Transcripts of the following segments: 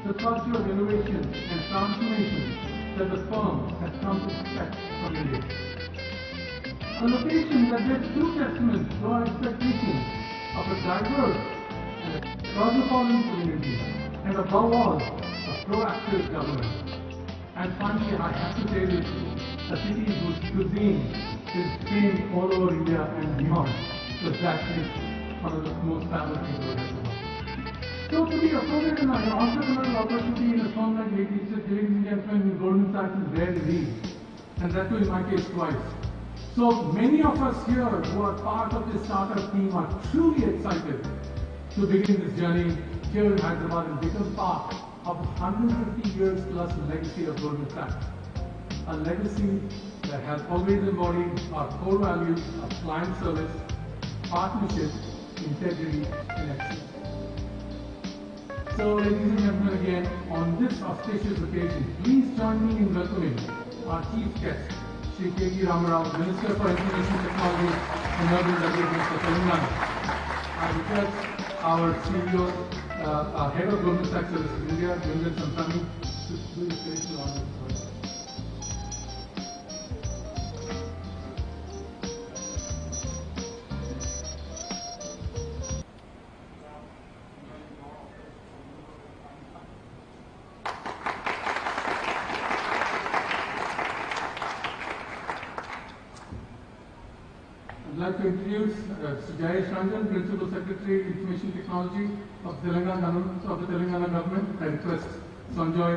the culture of innovation and transformation that the firm has come to expect from India. A location that bears true testament to our expectations of a diverse and a cosmopolitan community, and above all, a proactive government. And finally, I have to say this, a city whose cuisine is famed all over India and beyond, because that is one of the most fabulous things about Hyderabad. So to be afforded an entrepreneurial opportunity in a firm like ladies and gentlemen, Goldman Sachs is rare indeed, and that too in my case twice. So many of us here who are part of this startup team are truly excited to begin this journey here in Hyderabad and become part of the 150 years plus legacy of Goldman Sachs. A legacy that has always embodied our core values of client service, partnership, integrity, and excellence. So ladies and gentlemen, again, on this auspicious occasion, please join me in welcoming our chief guest, Shri KTR, Minister for Information Technology and Urban Development for Telangana. I request our CEO, Head of Goldman Sachs Services India, Gunjan Samsami, to do his graceful honors. I'd like to introduce Jayesh Ranjan, Principal Secretary, Information Technology of the Telangana government. I request Sanjoy,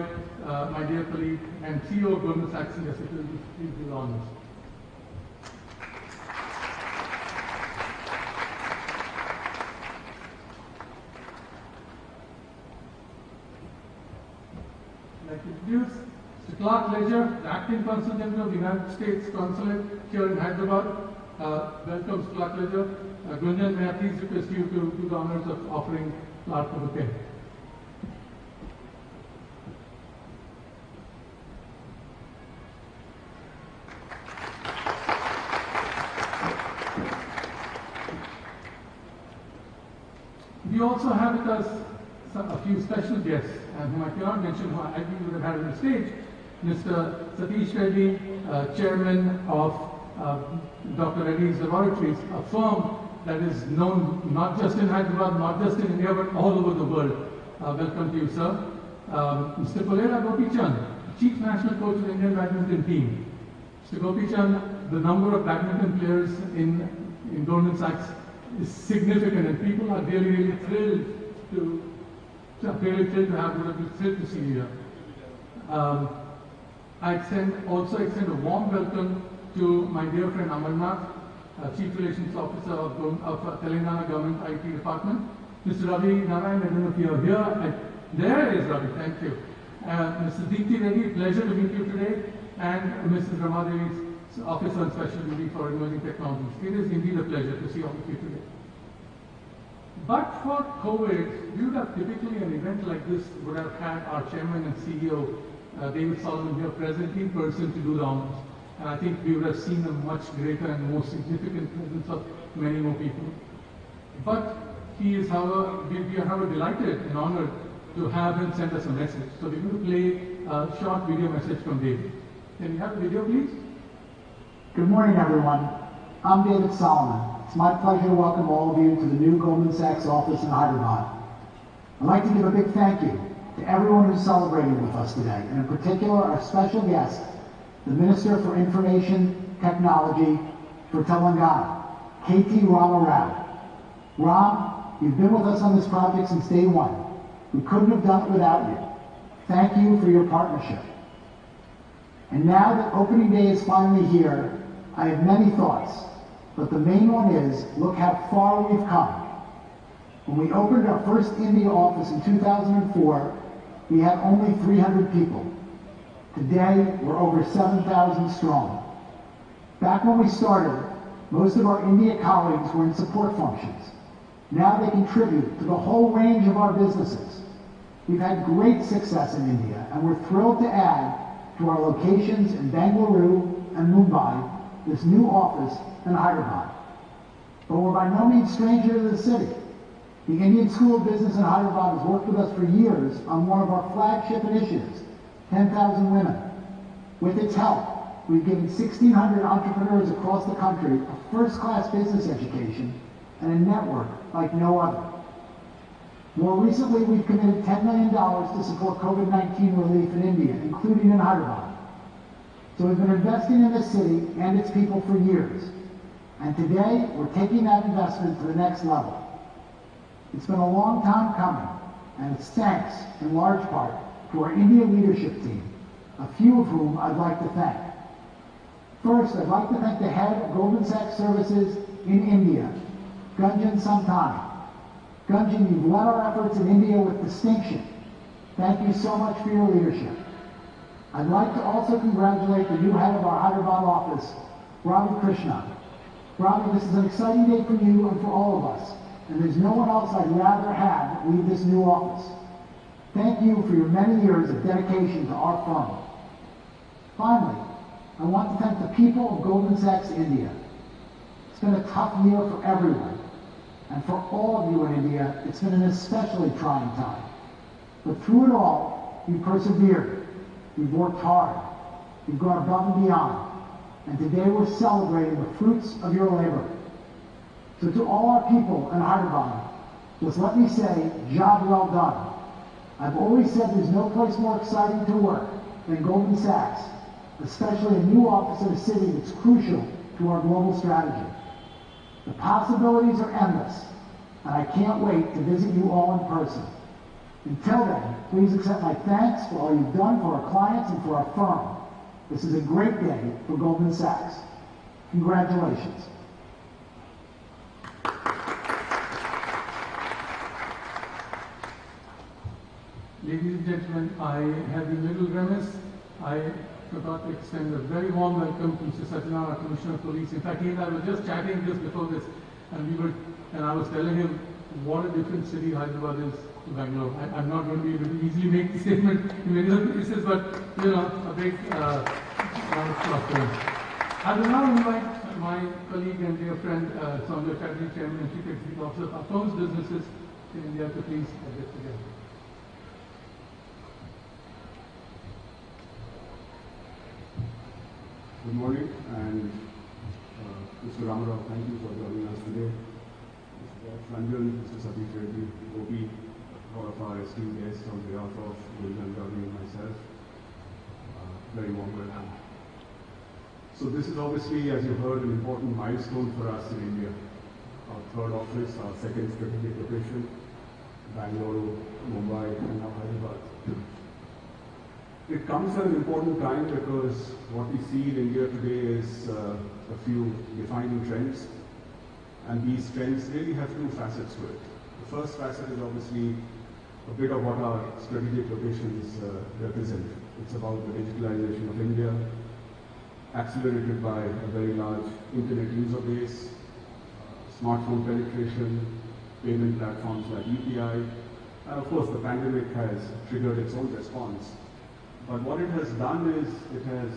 my dear colleague and CEO of Goldman Sachs India, to please do the honors. I'd like to introduce Mr. Clark Ledger, the Acting Consul General of the United States Consulate here in Hyderabad. Welcome, Clark Ledger. Gunjan, may I please request you to do the honors of offering Clark a bouquet. We also have with us a few special guests, and whom I cannot mention, who I think we would have had on the stage. Mr. Satish Reddy, Chairman of Dr. Reddy's Laboratories, a firm that is known not just in Hyderabad, not just in India, but all over the world. Welcome to you, sir. Mr. Kolera Gopichan, Chief National Coach of the Indian Badminton Team. Mr. Gopichan, the number of badminton players in Goldman Sachs is significant, and people are really thrilled to have you, thrilled to see you here. I also extend a warm welcome to my dear friend Amarnath, Chief Relations Officer of Telangana Government IT Department. Mr. Ravi Narayan, I don't know if you are here. There is Ravi, thank you. Mr. Deepthi Reddy, pleasure to meet you today. And Mrs. Ramadevi's Officer on Special Duty for Emerging Technologies. It is indeed a pleasure to see all of you today. But for COVID, we would have typically an event like this would have had our Chairman and CEO, David Solomon, here present in person to do the honors. And I think we would have seen a much greater and more significant presence of many more people. But he is, however, we are however delighted and honored to have him send us a message. So we're going to play a short video message from David. Can we have the video, please? Good morning, everyone. I'm David Solomon. It's my pleasure to welcome all of you to the new Goldman Sachs office in Hyderabad. I'd like to give a big thank you to everyone who's celebrating with us today, and in particular our special guest, the Minister for Information Technology for Telangana, KT Rama Rao. Ram, you've been with us on this project since day one. We couldn't have done it without you. Thank you for your partnership. And now that opening day is finally here, I have many thoughts, but the main one is, look how far we've come. When we opened our first India office in 2004, we had only 300 people. Today, we're over 7,000 strong. Back when we started, most of our India colleagues were in support functions. Now they contribute to the whole range of our businesses. We've had great success in India, and we're thrilled to add to our locations in Bengaluru and Mumbai this new office in Hyderabad. But we're by no means stranger to the city. The Indian School of Business in Hyderabad has worked with us for years on one of our flagship initiatives, 10,000 Women. With its help, we've given 1,600 entrepreneurs across the country a first-class business education and a network like no other. More recently, we've committed $10 million to support COVID-19 relief in India, including in Hyderabad. So we've been investing in this city and its people for years. And today, we're taking that investment to the next level. It's been a long time coming, and it's thanks, in large part, to our India leadership team, a few of whom I'd like to thank. First, I'd like to thank the head of Goldman Sachs Services in India, Gunjan Santani. Gunjan, you've led our efforts in India with distinction. Thank you so much for your leadership. I'd like to also congratulate the new head of our Hyderabad office, Ravi Krishna. Ravi, this is an exciting day for you and for all of us, and there's no one else I'd rather have lead this new office. Thank you for your many years of dedication to our firm. Finally, I want to thank the people of Goldman Sachs India. It's been a tough year for everyone, and for all of you in India, it's been an especially trying time. But through it all, you persevered, you've worked hard, you've gone above and beyond, and today we're celebrating the fruits of your labor. So to all our people in Hyderabad, just let me say, job well done. I've always said there's no place more exciting to work than Goldman Sachs, especially a new office in a city that's crucial to our global strategy. The possibilities are endless, and I can't wait to visit you all in person. Until then, please accept my thanks for all you've done for our clients and for our firm. This is a great day for Goldman Sachs. Congratulations. Ladies and gentlemen, I have been a little remiss. I forgot to extend a very warm welcome to Mr. Satyanarayana, Commissioner of Police. In fact, he and I were just chatting just before this, and I was telling him what a different city Hyderabad is to Bangalore. I'm not going to be able to easily make the statement in many other places, but a big round of applause for him. I will now invite my colleague and dear friend, Sonia Chatterjee, Chairman and Chief Executive Officer of our firm's businesses in India, to please address together. Good morning, and Mr. Ramarao, thank you for joining us today. Mr. Ranjan, Mr. Satish Reddy, Gopi, all of our esteemed guests on behalf of Goldman Sachs and myself, very warm welcome. So this is obviously, as you heard, an important milestone for us in India. Our third office, our second strategic location, Bangalore, Mumbai, and now Hyderabad. It comes at an important time because what we see in India today is a few defining trends, and these trends really have two facets to it. The first facet is obviously a bit of what our strategic locations represent. It's about the digitalization of India, accelerated by a very large internet user base, smartphone penetration, payment platforms like UPI, and of course the pandemic has triggered its own response. But what it has done is it has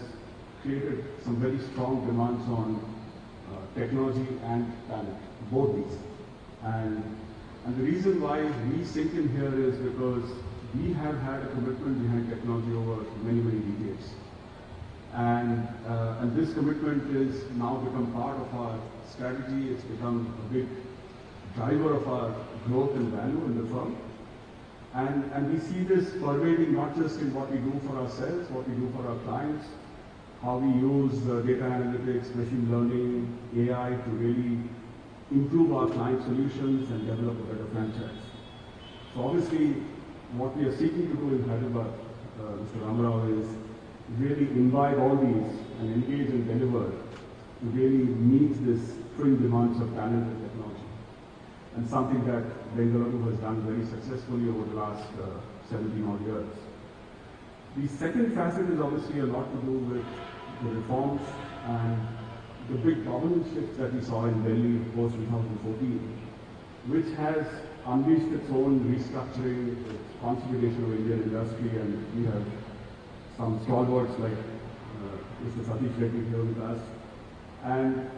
created some very strong demands on technology and talent, both these. And the reason why we sink in here is because we have had a commitment behind technology over many, many decades. And this commitment is now become part of our strategy. It's become a big driver of our growth and value in the firm. And we see this pervading not just in what we do for ourselves, what we do for our clients, how we use data analytics, machine learning, AI to really improve our client solutions and develop a better franchise. So obviously, what we are seeking to do in Hyderabad, Mr. Ramarao, is really imbibe all these and engage and deliver to really meet this twin demands of talent and technology. And something that Bengaluru has done very successfully over the last 17 odd years. The second facet is obviously a lot to do with the reforms and the big governance shifts that we saw in Delhi post 2014, which has unleashed its own restructuring, its consolidation of Indian industry, and we have some stalwarts like Mr. Satish Reddy here with us. And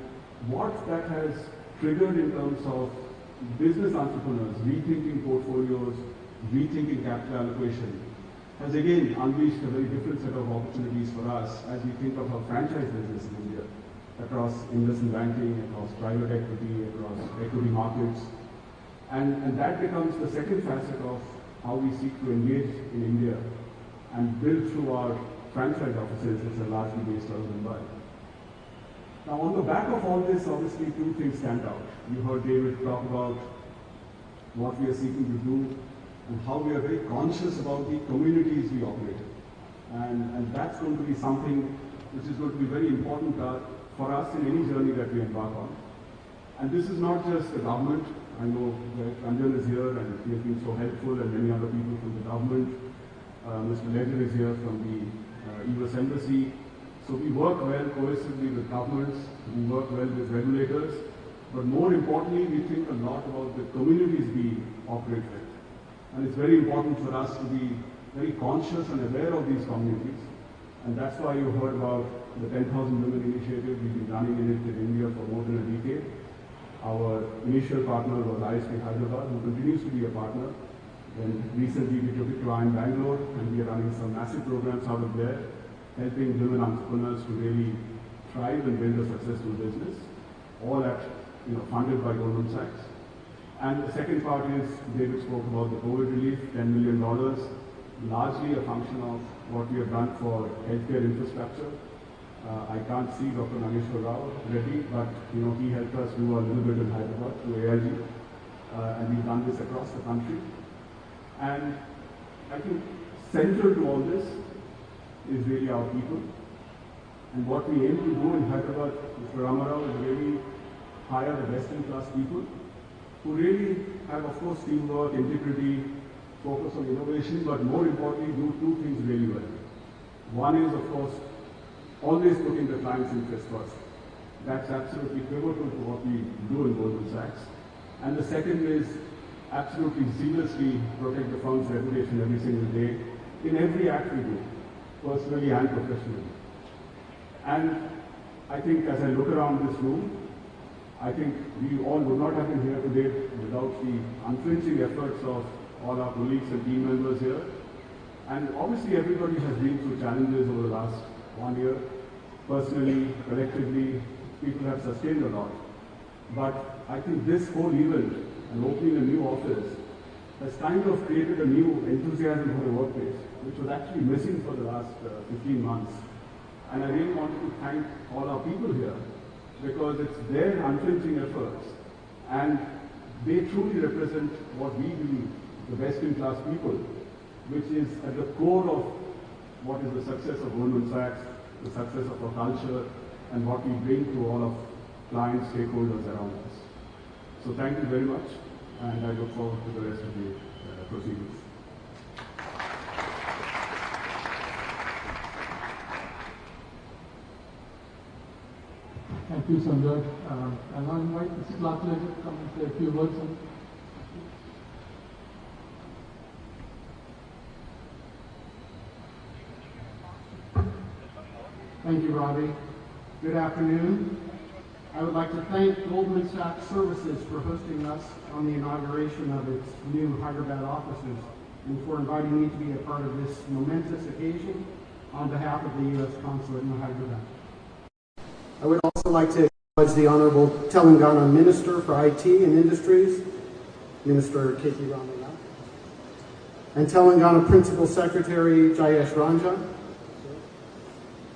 what that has triggered in terms of business entrepreneurs rethinking portfolios, rethinking capital allocation, has again unleashed a very different set of opportunities for us as we think of our franchise business in India, across investment banking, across private equity, across equity markets. And that becomes the second facet of how we seek to engage in India and build through our franchise offices, which are largely based out of Mumbai. Now, on the back of all this, obviously, two things stand out. You heard David talk about what we are seeking to do and how we are very conscious about the communities we operate in. And that's going to be something which is going to be very important for us in any journey that we embark on. And this is not just the government. I know that Ranjan is here and he has been so helpful, and many other people from the government. Mr. Ledger is here from the US Embassy. So we work well cohesively with governments, we work well with regulators, but more importantly, we think a lot about the communities we operate with. And it's very important for us to be very conscious and aware of these communities. And that's why you heard about the 10,000 Women Initiative. We've been running in India for more than a decade. Our initial partner was ISP Hyderabad, who continues to be a partner. Then recently we took it to IIM Bangalore, and we are running some massive programs out of there, helping women entrepreneurs to really thrive and build a successful business, all funded by Goldman Sachs. And the second part is, David spoke about the COVID relief, $10 million, largely a function of what we have done for healthcare infrastructure. I can't see Dr. Nageshwar Rao Reddy, but he helped us do a little bit in Hyderabad through AIG, and we've done this across the country. And I think central to all this is really our people. And what we aim to do in Hyderabad, Mr. Ramarao, is really hire the best-in-class people who really have, of course, teamwork, integrity, focus on innovation, but more importantly, do two things really well. One is, of course, always putting the client's interest first. That's absolutely pivotal to what we do in Goldman Sachs. And the second is absolutely zealously protect the firm's reputation every single day in every act we do, personally and professionally. And I think as I look around this room, I think we all would not have been here today without the unflinching efforts of all our colleagues and team members here. And obviously everybody has been through challenges over the last 1 year. Personally, collectively, people have sustained a lot. But I think this whole event and opening a new office has kind of created a new enthusiasm for the workplace, which was actually missing for the last 15 months. And I really wanted to thank all our people here, because it's their unflinching efforts, and they truly represent what we believe, the best-in-class people, which is at the core of what is the success of Goldman Sachs, the success of our culture, and what we bring to all of clients, stakeholders around us. So thank you very much, and I look forward to the rest of the proceedings. Thank you, Sanjay. And I invite Mr. Clark to come and say a few words. Thank you, Robbie. Good afternoon. I would like to thank Goldman Sachs Services for hosting us on the inauguration of its new Hyderabad offices and for inviting me to be a part of this momentous occasion on behalf of the U.S. Consulate in Hyderabad. I would also like to acknowledge the Honorable Telangana Minister for IT and Industries, Minister KTR, and Telangana Principal Secretary Jayesh Ranja,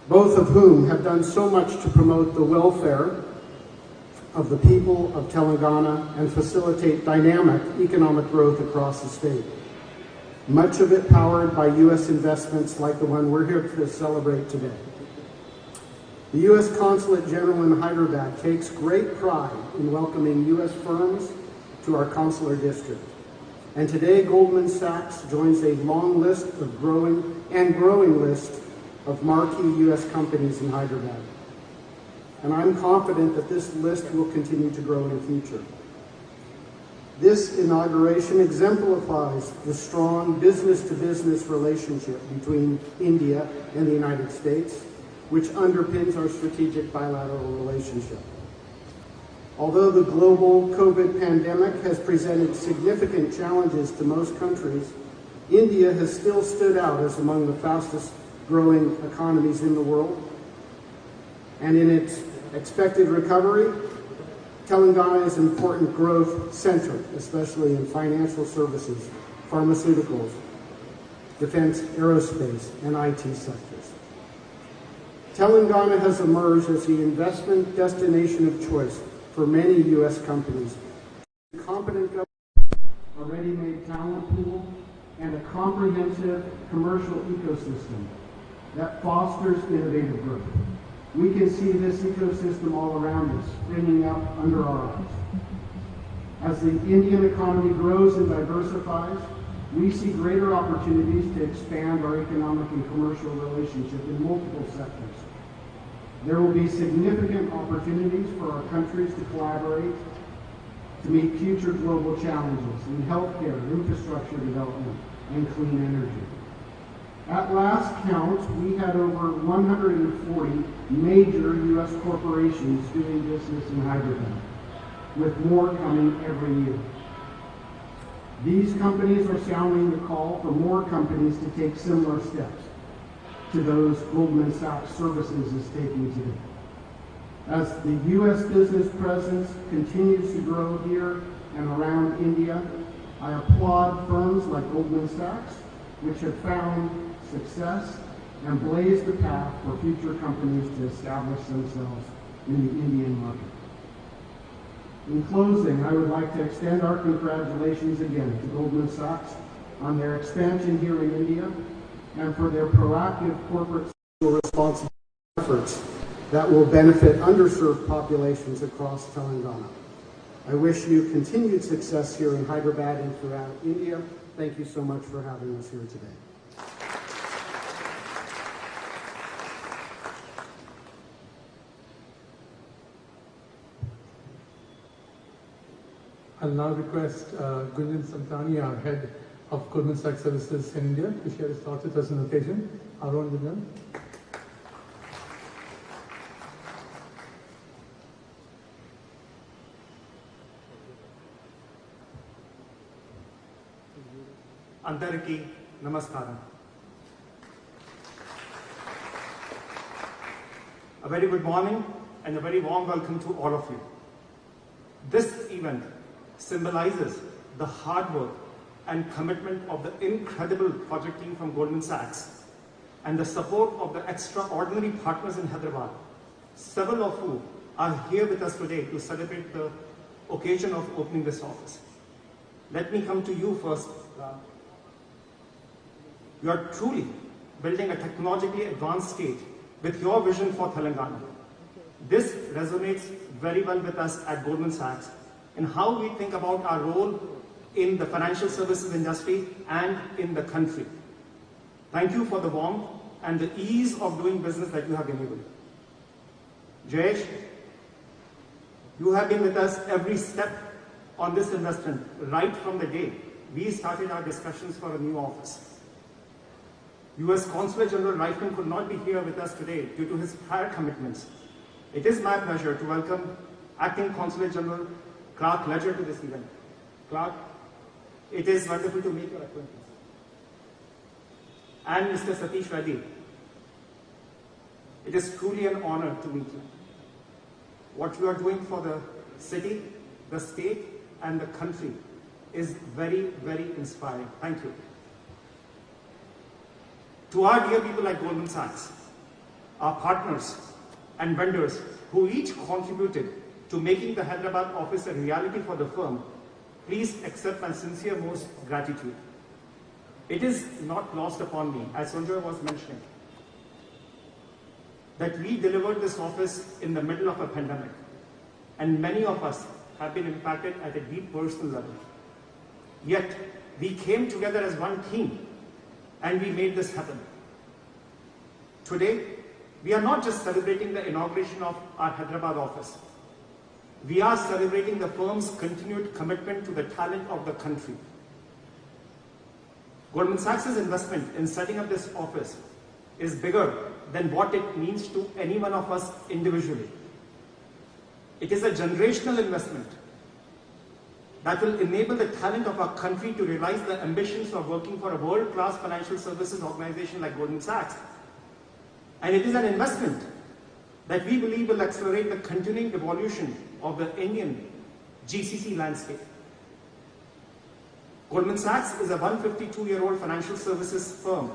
both of whom have done so much to promote the welfare of the people of Telangana and facilitate dynamic economic growth across the state. Much of it powered by U.S. investments like the one we're here to celebrate today. The U.S. Consulate General in Hyderabad takes great pride in welcoming U.S. firms to our consular district. And today, Goldman Sachs joins a long list of growing list of marquee U.S. companies in Hyderabad. And I'm confident that this list will continue to grow in the future. This inauguration exemplifies the strong business-to-business relationship between India and the United States, which underpins our strategic bilateral relationship. Although the global COVID pandemic has presented significant challenges to most countries, India has still stood out as among the fastest growing economies in the world. And in its expected recovery, Telangana is an important growth center, especially in financial services, pharmaceuticals, defense, aerospace, and IT sectors. Telangana has emerged as the investment destination of choice for many U.S. companies. Competent government, a ready-made talent pool, and a comprehensive commercial ecosystem that fosters innovative growth. We can see this ecosystem all around us, springing up under our eyes. As the Indian economy grows and diversifies, we see greater opportunities to expand our economic and commercial relationship in multiple sectors. There will be significant opportunities for our countries to collaborate to meet future global challenges in healthcare, infrastructure development, and clean energy. At last count, we had over 140 major U.S. corporations doing business in Hyderabad, with more coming every year. These companies are sounding the call for more companies to take similar steps to those Goldman Sachs Services is taking today. As the U.S. business presence continues to grow here and around India, I applaud firms like Goldman Sachs, which have found success and blazed the path for future companies to establish themselves in the Indian market. In closing, I would like to extend our congratulations again to Goldman Sachs on their expansion here in India and for their proactive corporate social responsibility efforts that will benefit underserved populations across Telangana. I wish you continued success here in Hyderabad and throughout India. Thank you so much for having us here today. I'll now request Gunjan Santani, our head of Goldman Sachs Services in India, to share his thoughts with us on the occasion. Our own Gunjan. Andariki Namaskaram. A very good morning and a very warm welcome to all of you. This event symbolizes the hard work and commitment of the incredible project team from Goldman Sachs and the support of the extraordinary partners in Hyderabad, several of whom are here with us today to celebrate the occasion of opening this office. Let me come to you first. You are truly building a technologically advanced state with your vision for Telangana. This resonates very well with us at Goldman Sachs in how we think about our role in the financial services industry and in the country. Thank you for the warmth and the ease of doing business that you have enabled. Jayesh, you have been with us every step on this investment right from the day we started our discussions for a new office. U.S. Consul General Reifman could not be here with us today due to his prior commitments. It is my pleasure to welcome Acting Consul General Clark Ledger to this event. Clark, it is wonderful to make your acquaintance. And Mr. Satish Reddy, it is truly an honor to meet you. What you are doing for the city, the state, and the country is very, very inspiring. Thank you. To our dear people like Goldman Sachs, our partners and vendors who each contributed to making the Hyderabad office a reality for the firm, please accept my sincere most gratitude. It is not lost upon me, as Sanjay was mentioning, that we delivered this office in the middle of a pandemic, and many of us have been impacted at a deep personal level. Yet, we came together as one team and we made this happen. Today, we are not just celebrating the inauguration of our Hyderabad office. We are celebrating the firm's continued commitment to the talent of the country. Goldman Sachs' investment in setting up this office is bigger than what it means to any one of us individually. It is a generational investment that will enable the talent of our country to realize the ambitions of working for a world-class financial services organization like Goldman Sachs. And it is an investment that we believe will accelerate the continuing evolution of the Indian GCC landscape. Goldman Sachs is a 152-year-old financial services firm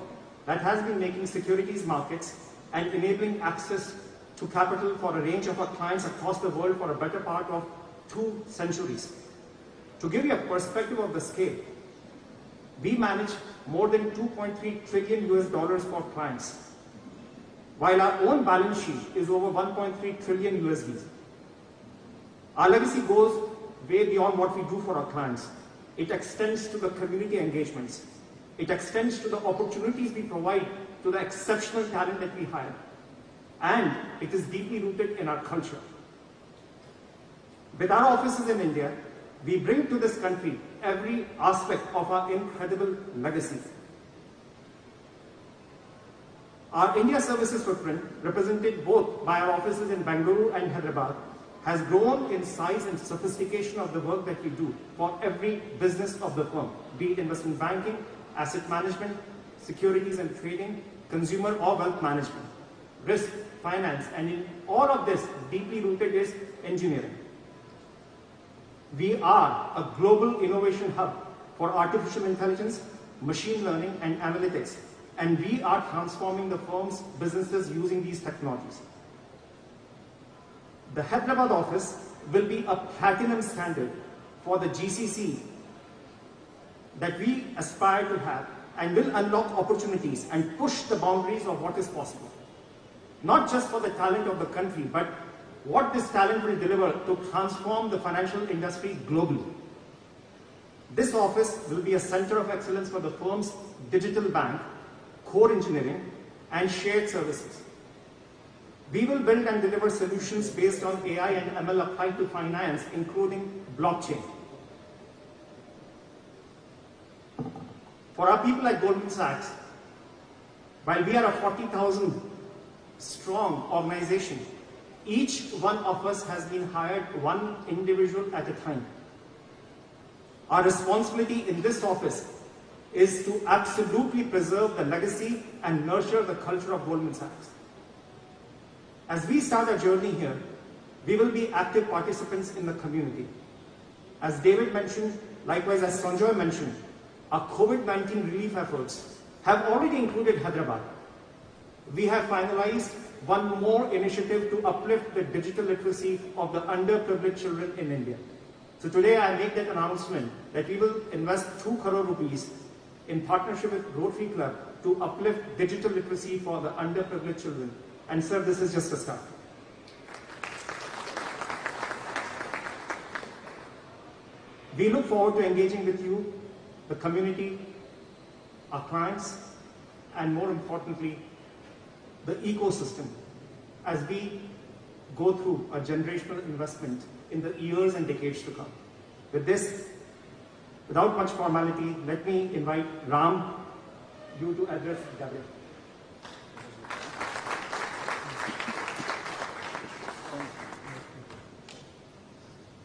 that has been making securities markets and enabling access to capital for a range of our clients across the world for a better part of 2 centuries. To give you a perspective of the scale, we manage more than $2.3 trillion for clients, while our own balance sheet is over 1.3 trillion USD. Our legacy goes way beyond what we do for our clients. It extends to the community engagements. It extends to the opportunities we provide to the exceptional talent that we hire. And it is deeply rooted in our culture. With our offices in India, we bring to this country every aspect of our incredible legacy. Our India services footprint, represented both by our offices in Bengaluru and Hyderabad, has grown in size and sophistication of the work that we do for every business of the firm, be it investment banking, asset management, securities and trading, consumer or wealth management, risk, finance, and in all of this, deeply rooted is engineering. We are a global innovation hub for artificial intelligence, machine learning, and analytics, and we are transforming the firm's businesses using these technologies. The Hyderabad office will be a platinum standard for the GCC that we aspire to have and will unlock opportunities and push the boundaries of what is possible. Not just for the talent of the country, but what this talent will deliver to transform the financial industry globally. This office will be a center of excellence for the firm's digital bank, core engineering, and shared services. We will build and deliver solutions based on AI and ML applied to finance, including blockchain. For our people at Goldman Sachs, while we are a 40,000 strong organization, each one of us has been hired one individual at a time. Our responsibility in this office is to absolutely preserve the legacy and nurture the culture of Goldman Sachs. As we start our journey here, we will be active participants in the community. As David mentioned, likewise as Sanjoy mentioned, our COVID-19 relief efforts have already included Hyderabad. We have finalized one more initiative to uplift the digital literacy of the underprivileged children in India. So today I make that announcement that we will invest 2 crore rupees in partnership with Rotary Club to uplift digital literacy for the underprivileged children. And sir, this is just a start. We look forward to engaging with you, the community, our clients, and more importantly, the ecosystem as we go through a generational investment in the years and decades to come. With this, without much formality, let me invite Ram, you to address Gabriel.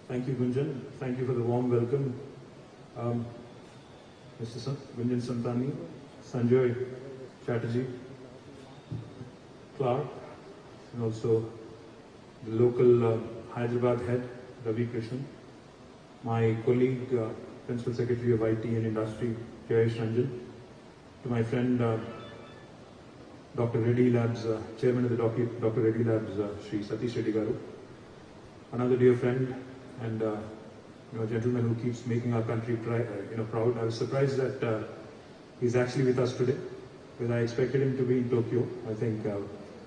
Thank you, Gunjan. Thank you for the warm welcome. Mr. Gunjan Santani, Sanjoy Chatterjee, Clark, and also the local Hyderabad head, Ravi Krishnan, my colleague, Principal Secretary of IT and Industry, Jayesh Ranjan, to my friend, Dr. Reddy Labs, Chairman of the Dr. Reddy Labs, Sri Satish Reddy Garu, another dear friend, and a gentleman who keeps making our country proud. I was surprised that he's actually with us today, because I expected him to be in Tokyo, I think.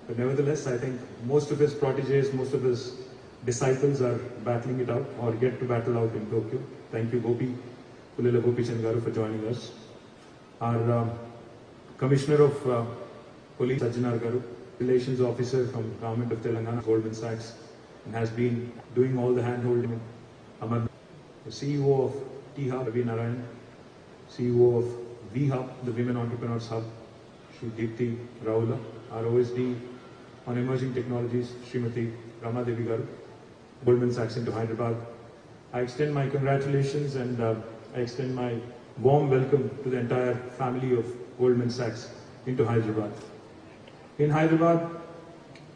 But nevertheless, I think most of his proteges, most of his disciples are battling it out or yet to battle out in Tokyo. Thank you, Gopi, Kulila Gopi Changaru, for joining us. Our Commissioner of Police, Sajjanar Garu, Relations Officer from Government of Telangana, Goldman Sachs, and has been doing all the hand-holding. Amar, the CEO of T-Hub, Ravi Narayan, CEO of V-Hub, the Women Entrepreneurs Hub, Shri Deepthi Raula, our OSD on Emerging Technologies, Srimati Rama Devi Garu, Goldman Sachs into Hyderabad. I extend my congratulations and I extend my warm welcome to the entire family of Goldman Sachs into Hyderabad. In Hyderabad,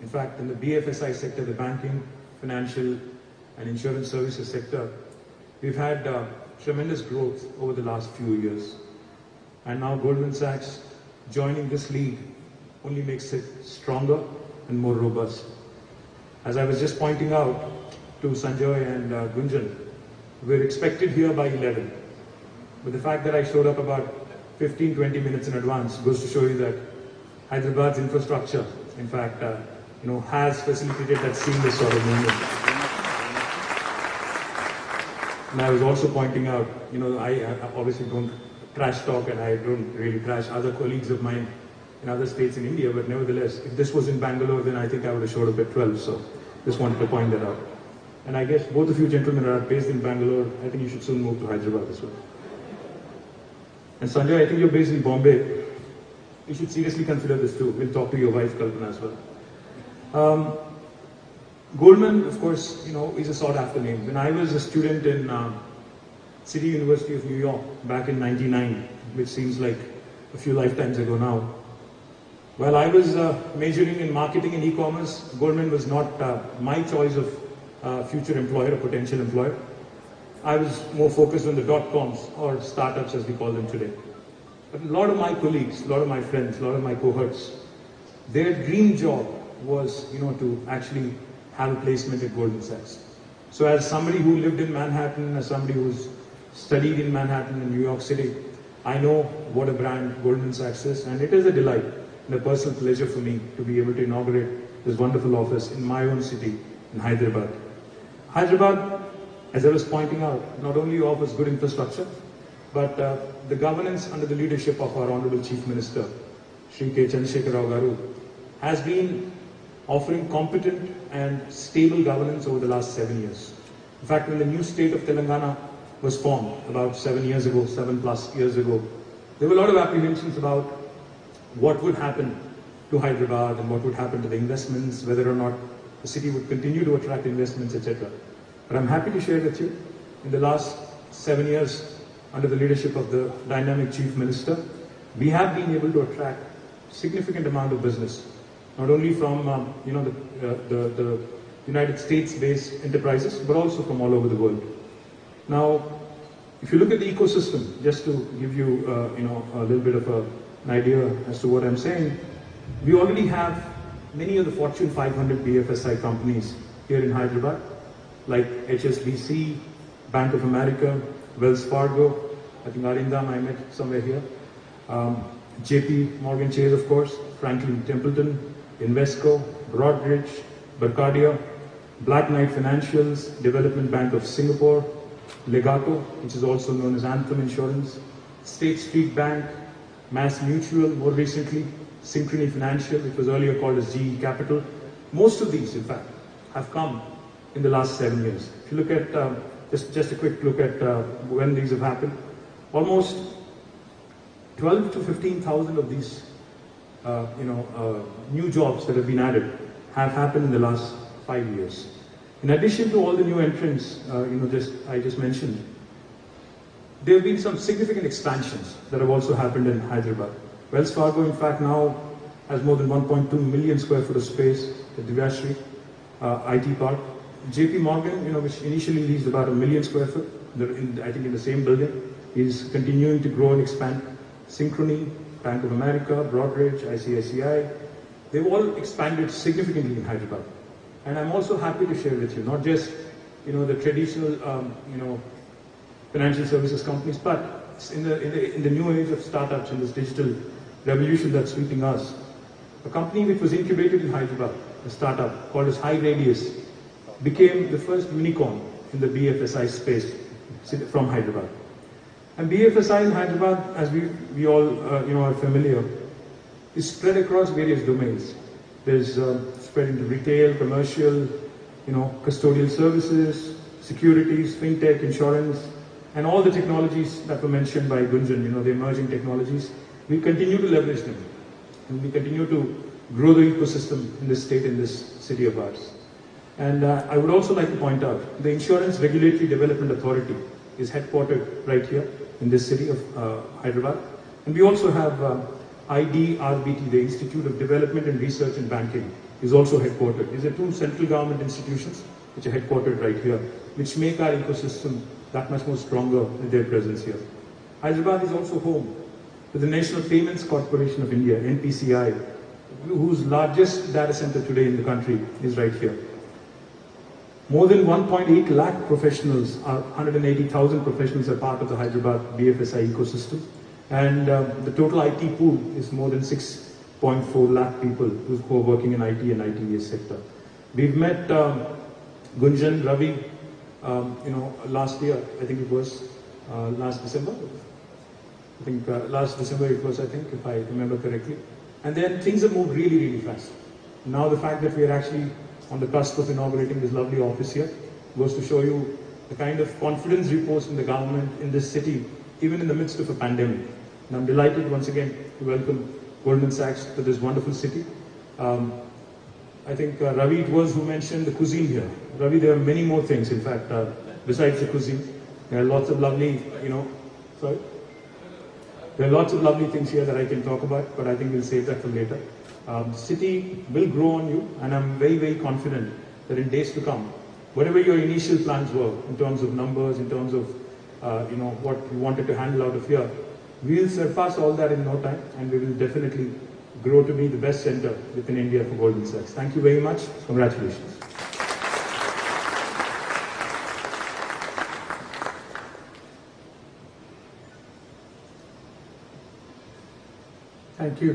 in fact, in the BFSI sector, the banking, financial and insurance services sector, we've had tremendous growth over the last few years. And now Goldman Sachs joining this league only makes it stronger and more robust. As I was just pointing out to Sanjoy and Gunjan, we're expected here by 11. But the fact that I showed up about 15-20 minutes in advance goes to show you that Hyderabad's infrastructure, in fact, has facilitated that seamless sort of movement. And I was also pointing out, I obviously don't trash talk and I don't really trash other colleagues of mine in other states in India, but nevertheless, if this was in Bangalore, then I think I would have showed up at 12, so just wanted to point that out. And I guess both of you gentlemen are based in Bangalore. I think you should soon move to Hyderabad as well. And Sanjay, I think you're based in Bombay. You should seriously consider this too. We'll talk to your wife, Kalpana, as well. Goldman, of course, is a sought-after name. When I was a student in City University of New York back in '99, which seems like a few lifetimes ago now, while I was majoring in marketing and e-commerce, Goldman was not my choice of future employer or potential employer. I was more focused on the dot-coms or startups as we call them today. But a lot of my colleagues, a lot of my friends, a lot of my cohorts, their dream job was, to actually have a placement at Goldman Sachs. So as somebody who lived in Manhattan, as somebody who's studied in Manhattan and New York City, I know what a brand Goldman Sachs is, and it is a delight and a personal pleasure for me to be able to inaugurate this wonderful office in my own city, in Hyderabad. Hyderabad, as I was pointing out, not only offers good infrastructure, but the governance under the leadership of our Honorable Chief Minister, Shri K. Chandrasekhar Rao Garu, has been offering competent and stable governance over the last 7 years. In fact, when the new state of Telangana was formed about 7 years ago, 7+ years ago, there were a lot of apprehensions about what would happen to Hyderabad and what would happen to the investments, whether or not the city would continue to attract investments, etc. But I'm happy to share with you, in the last 7 years, under the leadership of the dynamic Chief Minister, we have been able to attract significant amount of business, not only from the United States-based enterprises, but also from all over the world. Now, if you look at the ecosystem, just to give you a little bit of an idea as to what I'm saying, we already have many of the Fortune 500 BFSI companies here in Hyderabad, like HSBC, Bank of America, Wells Fargo, I think Arindam I met somewhere here, JP Morgan Chase, of course, Franklin Templeton, Invesco, Broadridge, Barcadia, Black Knight Financials, Development Bank of Singapore, Legato, which is also known as Anthem Insurance, State Street Bank, Mass Mutual, more recently, Synchrony Financial, which was earlier called as GE Capital. Most of these, in fact, have come in the last 7 years. If you look at, just a quick look at when these have happened, almost 12 to 15,000 of these new jobs that have been added have happened in the last 5 years. In addition to all the new entrants, I just mentioned, there have been some significant expansions that have also happened in Hyderabad. Wells Fargo, in fact, now has more than 1.2 million square foot of space at Divyashri IT Park. JP Morgan, which initially leased about 1 million square foot, I think in the same building, is continuing to grow and expand. Synchrony, Bank of America, Broadridge, ICICI, they've all expanded significantly in Hyderabad. And I'm also happy to share with you, not just, the traditional, financial services companies, but in the new age of startups and this digital revolution that's sweeping us, a company which was incubated in Hyderabad, a startup called as High Radius, became the first unicorn in the BFSI space from Hyderabad. And BFSI in Hyderabad, as we all are familiar, is spread across various domains. There's spread into retail, commercial, custodial services, securities, fintech, insurance, and all the technologies that were mentioned by Gunjan, the emerging technologies. We continue to leverage them, and we continue to grow the ecosystem in this state, in this city of ours. And I would also like to point out, the Insurance Regulatory Development Authority is headquartered right here in this city of Hyderabad. And we also have IDRBT, the Institute of Development and Research in Banking, is also headquartered. These are two central government institutions which are headquartered right here, which make our ecosystem that much more stronger with their presence here. Hyderabad is also home to the National Payments Corporation of India, NPCI, whose largest data center today in the country is right here. More than 1.8 lakh professionals, 180,000 professionals are part of the Hyderabad BFSI ecosystem. And the total IT pool is more than 6.4 lakh people who are working in IT and ITES sector. We've met Gunjan, Ravi, last year, I think it was last December. I think last December it was, I think, if I remember correctly. And then things have moved really, really fast. Now the fact that we are actually on the cusp of inaugurating this lovely office here goes to show you the kind of confidence reposed in the government in this city, even in the midst of a pandemic. And I'm delighted once again to welcome Goldman Sachs to this wonderful city. I think Ravi it was who mentioned the cuisine here. Ravi, there are many more things, in fact, besides the cuisine. There are lots of lovely, there are lots of lovely things here that I can talk about, but I think we'll save that for later. The city will grow on you, and I'm very, very confident that in days to come, whatever your initial plans were in terms of numbers, in terms of what you wanted to handle out of here, we'll surpass all that in no time, and we will definitely grow to be the best center within India for Goldman Sachs. Thank you very much. Congratulations.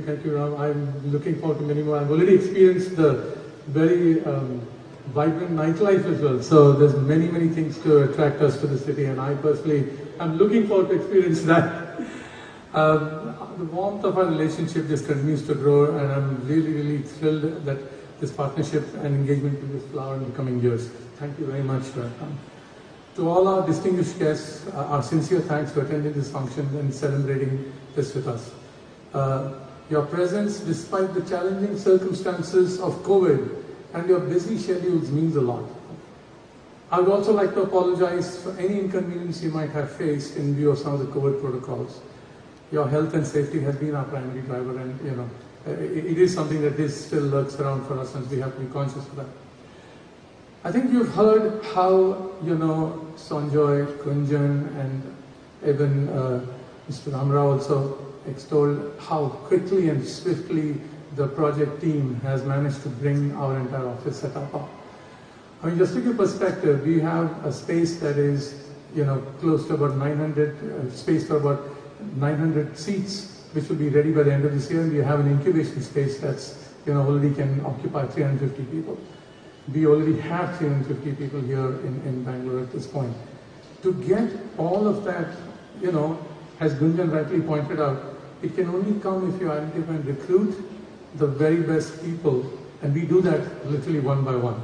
Thank you, Ram. I'm looking forward to many more. I've already experienced the very vibrant nightlife as well. So there's many things to attract us to the city, and I personally am looking forward to experience that. The warmth of our relationship just continues to grow, and I'm really thrilled that this partnership and engagement will just flower in the coming years. Thank you very much, Ram. To all our distinguished guests, our sincere thanks for attending this function and celebrating this with us. Your presence, despite the challenging circumstances of COVID and your busy schedules, means a lot. I would also like to apologize for any inconvenience you might have faced in view of some of the COVID protocols. Your health and safety has been our primary driver, and it is something that still lurks around for us, and we have to be conscious of that. I think you've heard how Sanjoy, Kunjan, and even Mr. Amra also extolled how quickly and swiftly the project team has managed to bring our entire office setup up. I mean, just to give perspective, we have a space that is, close to about 900, space for about 900 seats, which will be ready by the end of this year, and we have an incubation space that's, already can occupy 350 people. We already have 350 people here in Bangalore at this point. To get all of that, as Gunjan rightly pointed out, it can only come if you identify and recruit the very best people, and we do that literally one by one.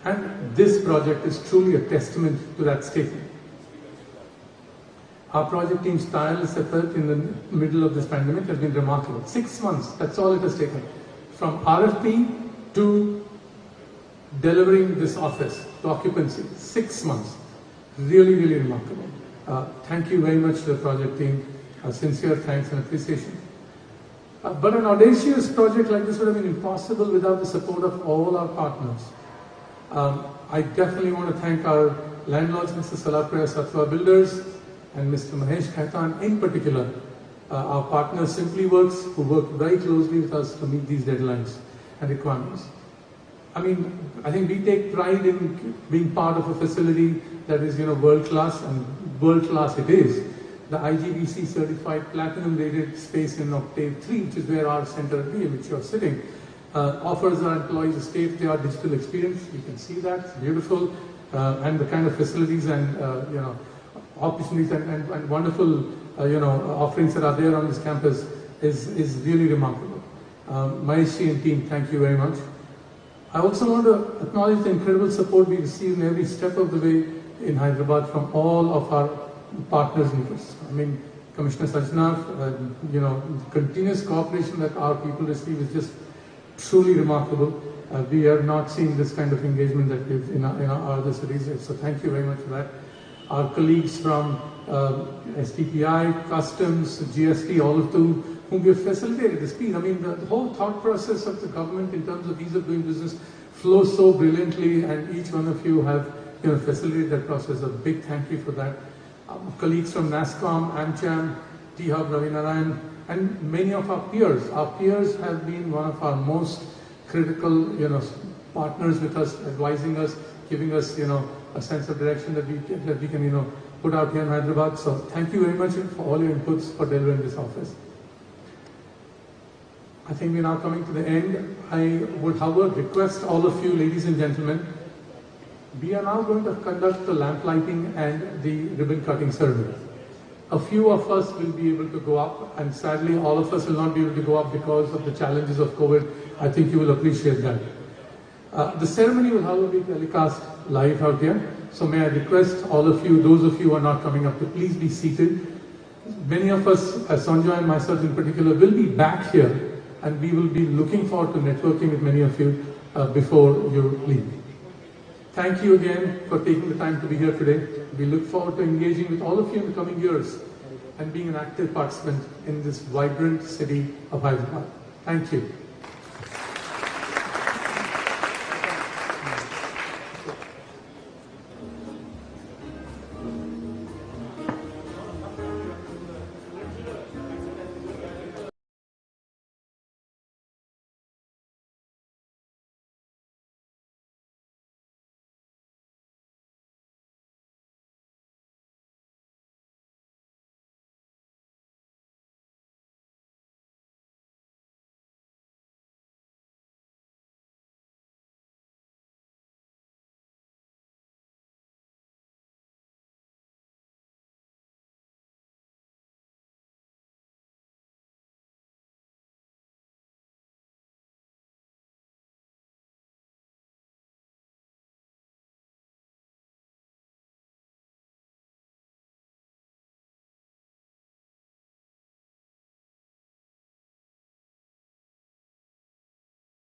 And this project is truly a testament to that statement. Our project team's tireless effort in the middle of this pandemic has been remarkable. 6 months, that's all it has taken. From RFP to delivering this office to occupancy, 6 months. Really remarkable. Thank you very much to the project team. Sincere thanks and appreciation. But an audacious project like this would have been impossible without the support of all our partners. I definitely want to thank our landlords, Mr. Salapriya Satwa Builders and Mr. Mahesh Khaitan in particular, our partners Simply Works, who work very closely with us to meet these deadlines and requirements. I mean, I think we take pride in being part of a facility that is, world-class, and world-class it is. The IGBC certified platinum rated space in Octave 3, which is where our center in which you're sitting, offers our employees a state-of-the-art digital experience. You can see that, it's beautiful, and the kind of facilities and opportunities and wonderful offerings that are there on this campus is really remarkable. Mahesh and team, thank you very much. I also want to acknowledge the incredible support we receive in every step of the way in Hyderabad from all of our partners in this. I mean, Commissioner Sajnath, continuous cooperation that our people receive is just truly remarkable. We have not seen this kind of engagement that we've in our other cities, so thank you very much for that. Our colleagues from STPI, Customs, GST, all of them, whom we have facilitated the speed. I mean, the whole thought process of the government in terms of ease of doing business flows so brilliantly, and each one of you have facilitated that process. A big thank you for that. Colleagues from NASCOM, AmCham, T-Hub, Ravi Narayan, and many of our peers. Our peers have been one of our most critical, partners with us, advising us, giving us, a sense of direction that we can, put out here in Hyderabad. So thank you very much for all your inputs for delivering this office. I think we're now coming to the end. I would, however, request all of you, ladies and gentlemen, we are now going to conduct the lamp lighting and the ribbon cutting ceremony. A few of us will be able to go up, and sadly all of us will not be able to go up because of the challenges of COVID. I think you will appreciate that. The ceremony will, however, be telecast live out here. So may I request all of you, those of you who are not coming up, to please be seated. Many of us, Sanjay and myself in particular, will be back here, and we will be looking forward to networking with many of you before you leave. Thank you again for taking the time to be here today. We look forward to engaging with all of you in the coming years and being an active participant in this vibrant city of Hyderabad. Thank you.